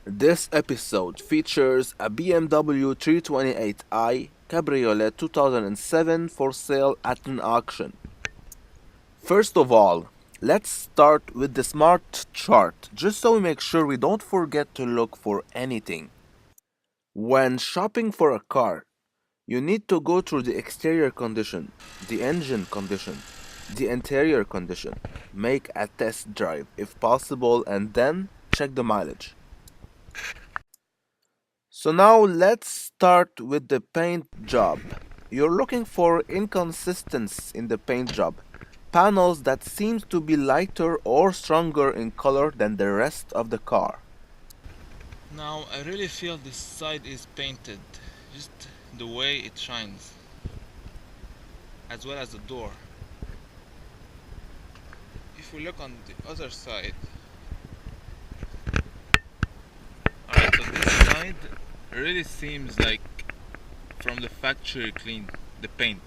This episode features a BMW 328i Cabriolet 2007 for sale at an auction. First of all, let's start with the smart chart, just so we make sure we don't forget to look for anything. When shopping for a car, you need to go through the exterior condition, the engine condition, the interior condition, make a test drive if possible, and then check the mileage. So now let's start with the paint job. You're looking for inconsistency in the paint job. Panels that seems to be lighter or stronger in color than the rest of the car. Now I really feel this side is painted, just the way it shines, as well as the door. If we look on the other side, alright, so this side really seems like from the factory clean, the paint.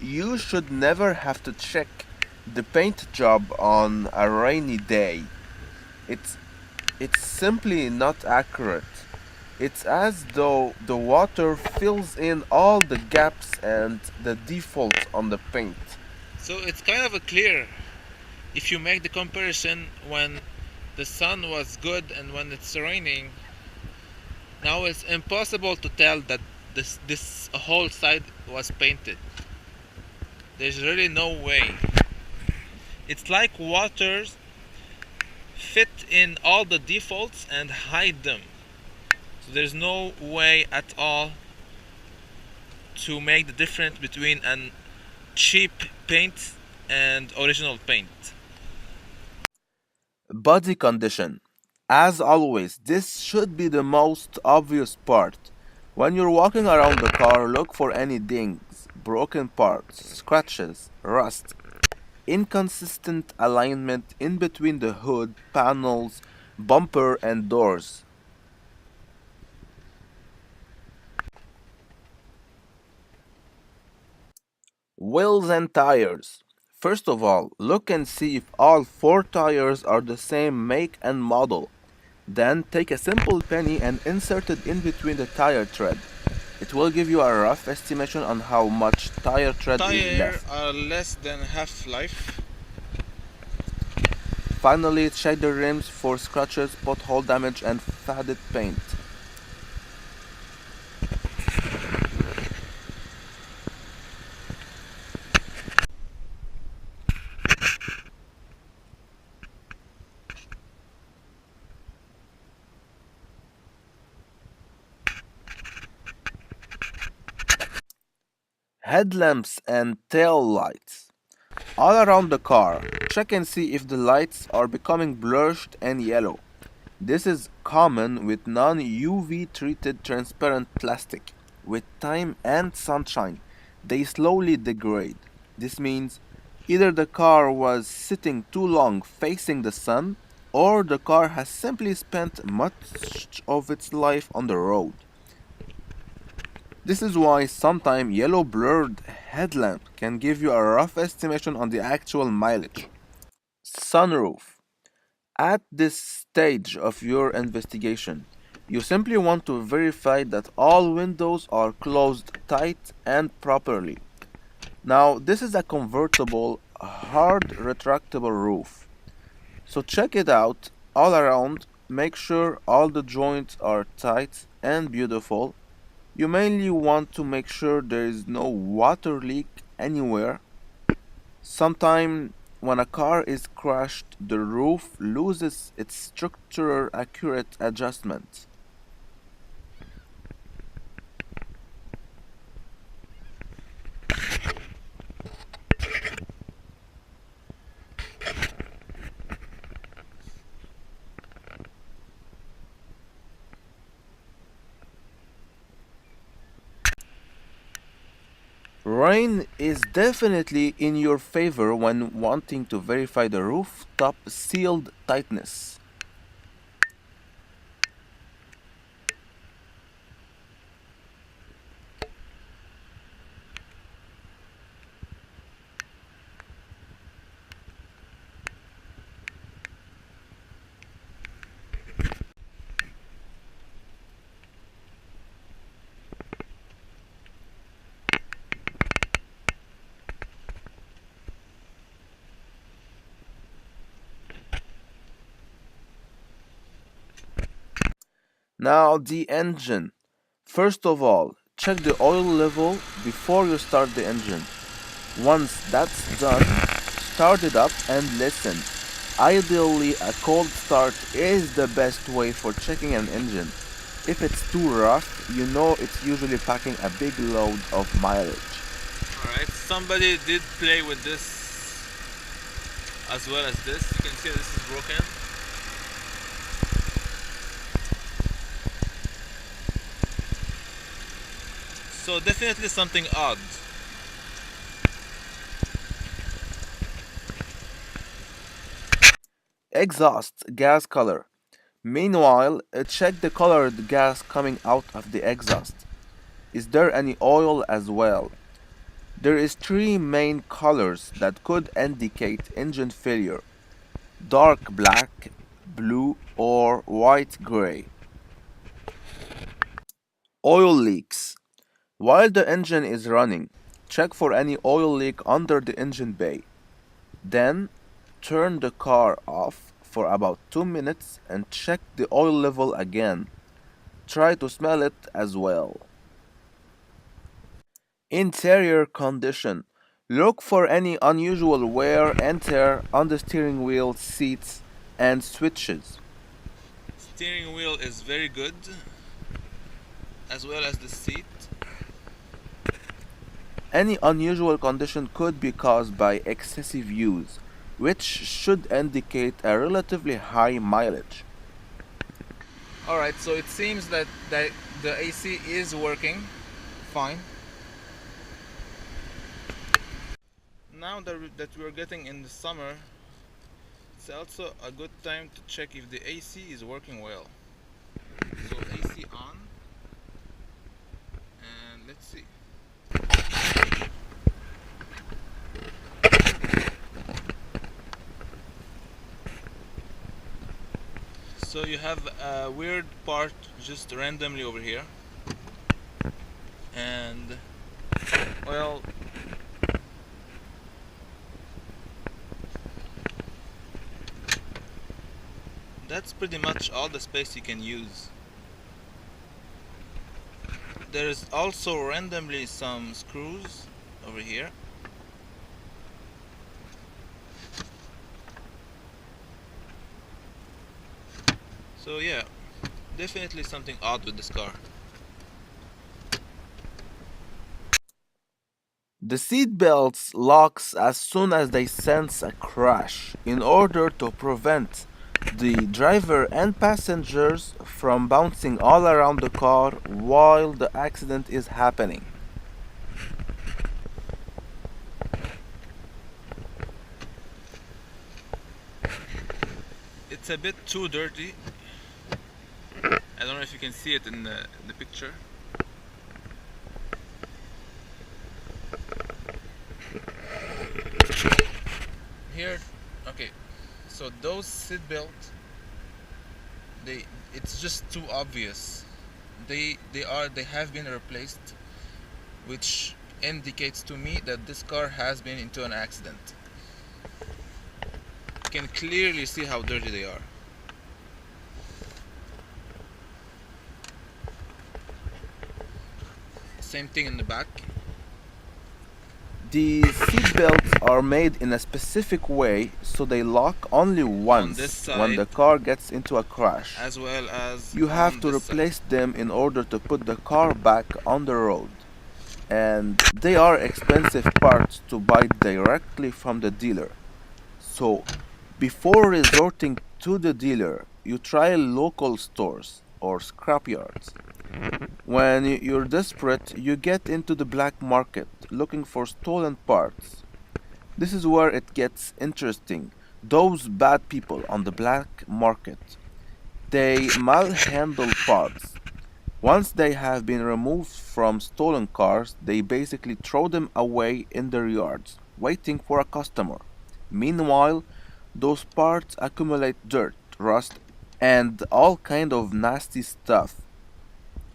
You should never have to check the paint job on a rainy day. It's it's simply not accurate. It's as though the water fills in all the gaps and the defaults on the paint. So it's kind of a clear if you make the comparison when the sun was good and when it's raining. Now it's impossible to tell that this whole side was painted. There's really no way. It's like water fit in all the defaults and hide them. So there's no way at all to make the difference between an cheap paint and original paint. Body condition. As always, this should be the most obvious part. When you're walking around the car, look for any dings, broken parts, scratches, rust, inconsistent alignment in between the hood, panels, bumper, and doors. Wheels and tires. First of all, look and see if all four tires are the same make and model. Then take a simple penny and insert it in between the tire tread. It will give you a rough estimation on how much tire tread is Tires left. are less than half life. Finally, check the rims for scratches, pothole damage, and faded paint. Headlamps and tail lights. All around the car, check and see if the lights are becoming blurred and yellow. This is common with non-UV treated transparent plastic. With time and sunshine, they slowly degrade. This means either the car was sitting too long facing the sun, or the car has simply spent much of its life on the road. This is why sometimes yellow blurred headlamp can give you a rough estimation on the actual mileage. Sunroof. At this stage of your investigation, you simply want to verify that all windows are closed tight and properly. Now, this is a convertible, hard retractable roof. So check it out all around, make sure all the joints are tight and beautiful. You mainly want to make sure there is no water leak anywhere. Sometimes when a car is crashed, the roof loses its structural accurate adjustment. Rain is definitely in your favor when wanting to verify the rooftop sealed tightness. Now the engine. First of all, check the oil level before you start the engine. Once that's done, start it up and listen. Ideally, a cold start is the best way for checking an engine. If it's too rough, you know it's usually packing a big load of mileage. Alright, somebody did play with this as well as this. You can see this is broken. So definitely something odd. Exhaust gas color. Meanwhile, check the colored gas coming out of the exhaust. Is there any oil as well? There is three main colors that could indicate engine failure: dark black, blue, or white gray. Oil leaks. While the engine is running, check for any oil leak under the engine bay. Then, turn the car off for about 2 minutes and check the oil level again. Try to smell it as well. Interior condition. Look for any unusual wear and tear on the steering wheel, seats, and switches. Steering wheel is very good, as well as the seat. Any unusual condition could be caused by excessive use, which should indicate a relatively high mileage. Alright, so it seems that the AC is working fine. Now that we're getting in the summer, it's also a good time to check if the AC is working well. So AC on, and let's see. So you have a weird part just randomly over here, and well, that's pretty much all the space you can use. There is also randomly some screws over here. So yeah, definitely something odd with this car. The seat belts locks as soon as they sense a crash in order to prevent the driver and passengers from bouncing all around the car while the accident is happening. It's a bit too dirty. I don't know if you can see it in the picture. Here, okay. So those seat belts, it's just too obvious. They have been replaced, which indicates to me that this car has been into an accident. You can clearly see how dirty they are. Same thing in the back. The seat belts are made in a specific way so they lock only once this when the side, car gets into a crash. as well as You have on to this replace side. them in order to put the car back on the road. And they are expensive parts to buy directly from the dealer. So, before resorting to the dealer, you try local stores or scrapyards. When you're desperate, you get into the black market looking for stolen parts. This is where it gets interesting. Those bad people on the black market, they malhandle parts. Once they have been removed from stolen cars, they basically throw them away in their yards, waiting for a customer. Meanwhile, those parts accumulate dirt, rust, and all kind of nasty stuff.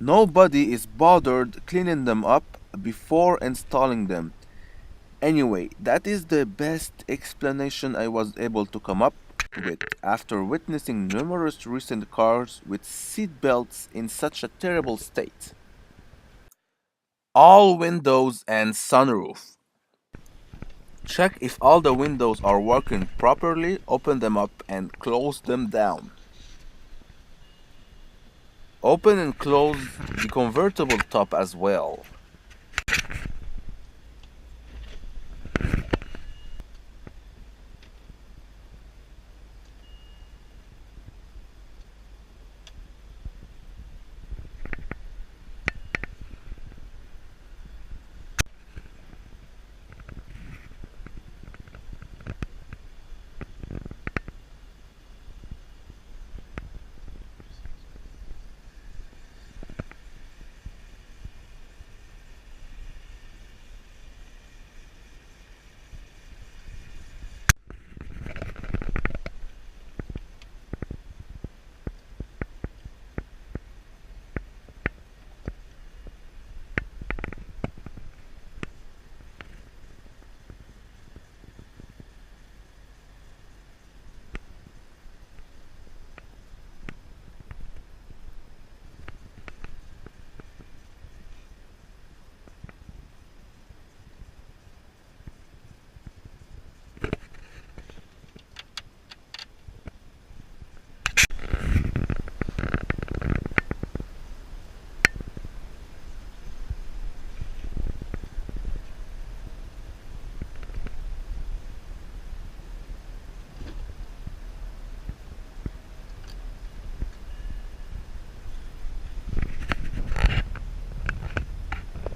Nobody is bothered cleaning them up before installing them. Anyway, that is the best explanation I was able to come up with after witnessing numerous recent cars with seat belts in such a terrible state. All windows and sunroof. Check if all the windows are working properly, open them up and close them down. Open and close the convertible top as well.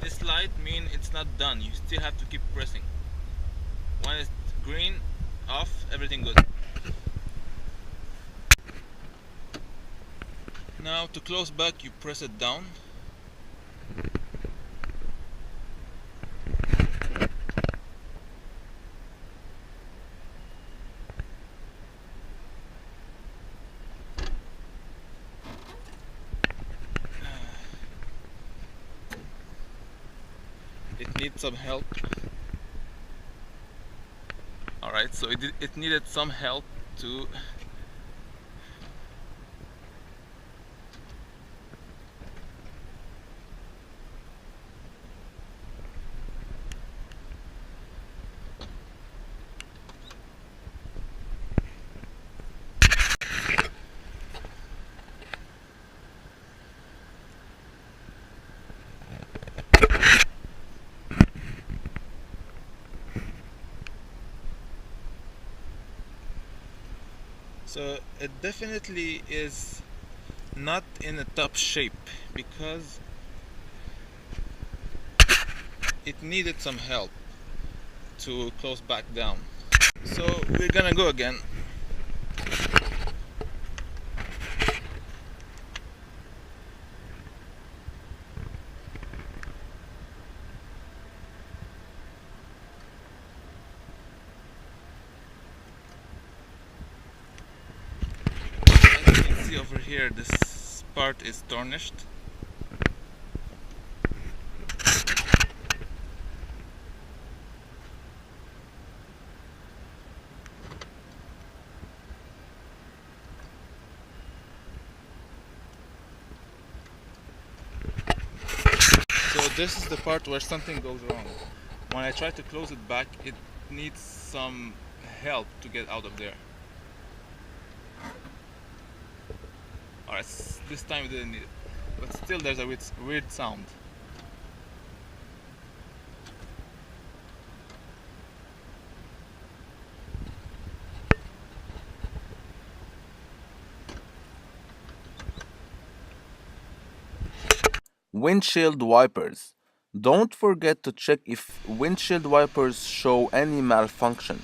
This light means it's not done. You still have to keep pressing. When it's green, off, everything good. Now to close back, you press it down. It needs some help. Alright, so it needed some help to so it definitely is not in a top shape because it needed some help to close back down. So we're gonna go again. As you can see over here, this part is tarnished. So this is the part where something goes wrong. When I try to close it back, it needs some help to get out of there. Alright, this time it didn't need it. But still there's a weird sound. Windshield wipers. Don't forget to check if windshield wipers show any malfunction.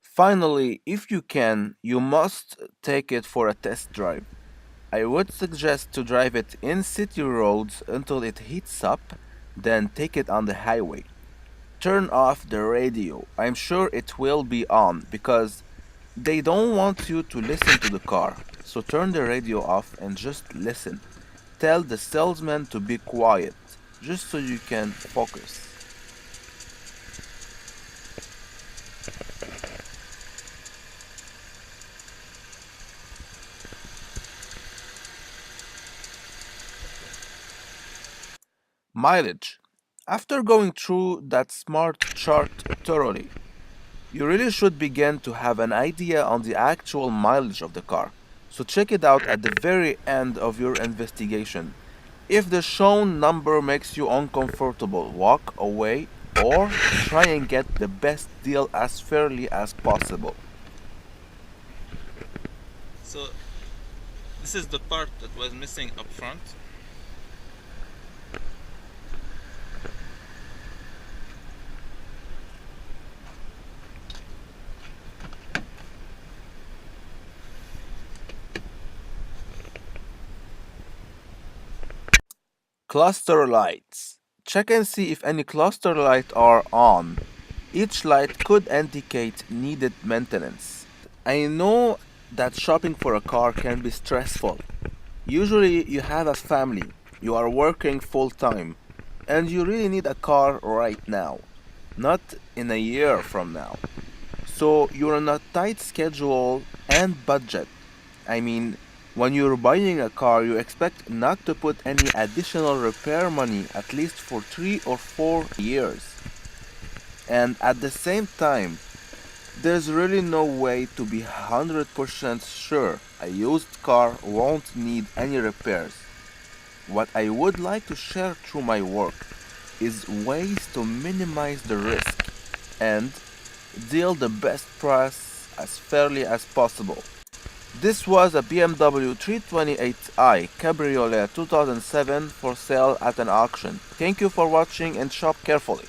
Finally, if you can, you must take it for a test drive. I would suggest to drive it in city roads until it heats up, then take it on the highway. Turn off the radio. I'm sure it will be on because they don't want you to listen to the car. So turn the radio off and just listen. Tell the salesman to be quiet. just so you can focus. Mileage. After going through that smart chart thoroughly, you really should begin to have an idea on the actual mileage of the car. So check it out at the very end of your investigation. If the shown number makes you uncomfortable, walk away or try and get the best deal as fairly as possible. So this is the part that was missing up front. Cluster lights. Check and see if any cluster lights are on. Each light could indicate needed maintenance. I know that shopping for a car can be stressful. Usually you have a family, you are working full time, and you really need a car right now, not in a year from now. So you're on a tight schedule and budget. I mean, when you're buying a car, you expect not to put any additional repair money at least for 3 or 4 years. And at the same time, there's really no way to be 100% sure a used car won't need any repairs. What I would like to share through my work is ways to minimize the risk and deal the best price as fairly as possible. This was a BMW 328i Cabriolet 2007 for sale at an auction. Thank you for watching and shop carefully.